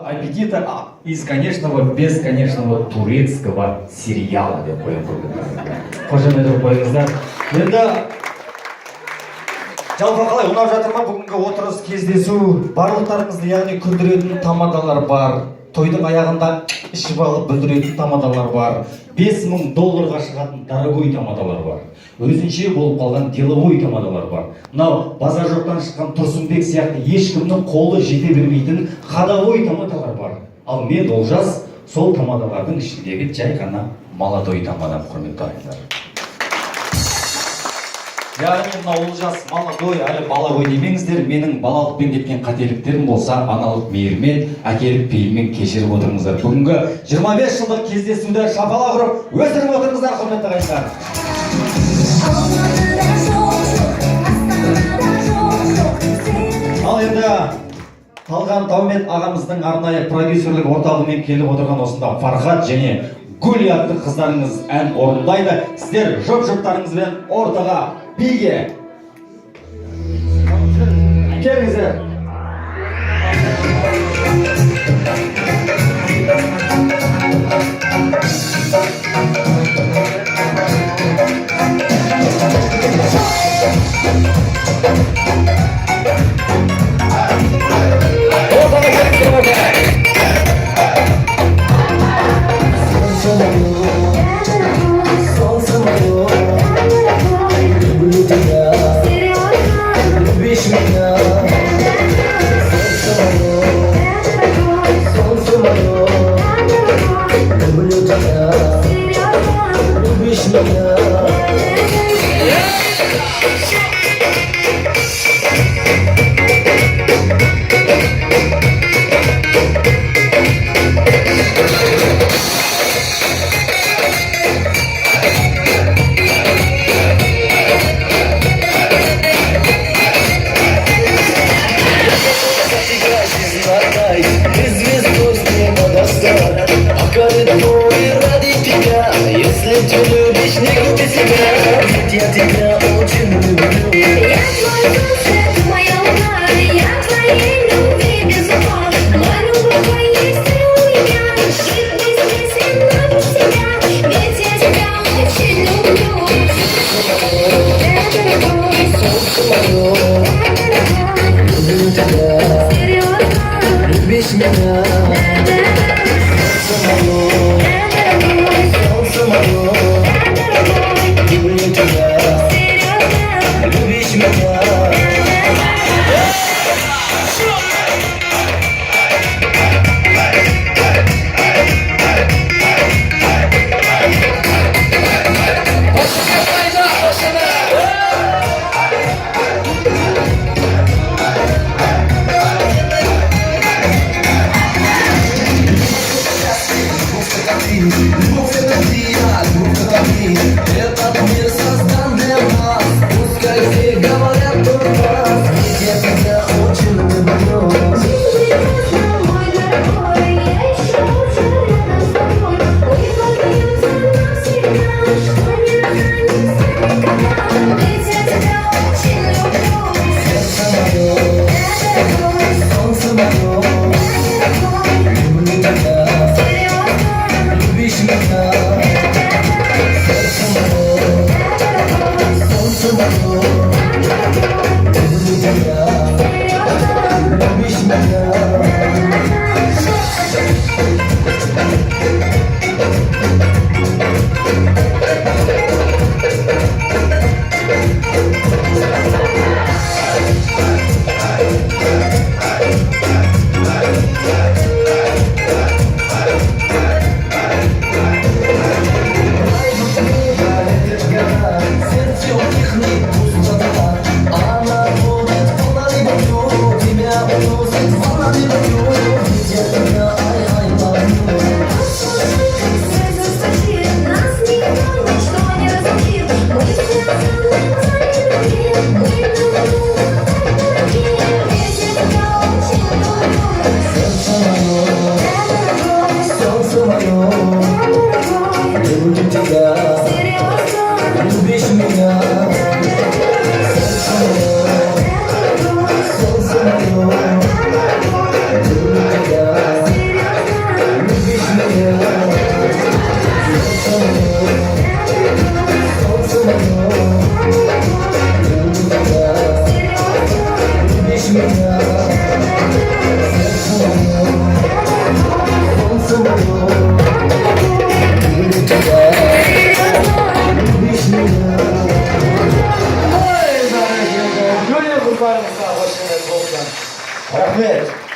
Аппетита из конечного, бесконечного турецкого сериала деп қоямын көргенде. Қошемет қойыңыздар. Енді жалпы қалай ұнап жатыр ма бүгінгі отырыс кездесу? Барлықтарыңызды яғни күлдіретін тамадалар бар. Тойдың аяғында ішіп алып бүлдіретін тамадалар бар. $5000 шығатын дорогой тамадалар бар. Өзінше болып қалған деловой тамадалар бар. Мынау базар жоқтан шыққан Тұрсынбек сияқты ешкімнің қолы жете бермейтін ходовой тамадалар бар. Ал мен Олжас сол тамадалардың ішіндегі жай ғана молодой тамадам, құрметті ағайындар. Яғни мына Олжас молодой, әлі бала ғой демеңіздер, менің балалықпен кеткен қателіктерім болса, аналық мейірмен, әкелік пейілмен кешіріп отырыңыздар. Бүгінгі 25 жылдық кездесуді шапалақ ұрып, өздіріп отырыңыздар, құрметті ағайындар. Ал енді Талған Таумен ағамыздың арнайы продюсерлік орталығымен келіп отырған осында Фархат және Гүл атты қыздарыңыз ән орындайды. Сіздер жұп-жұптарыңызбен ортаға биге келіңіздер. Yeah. рахмет.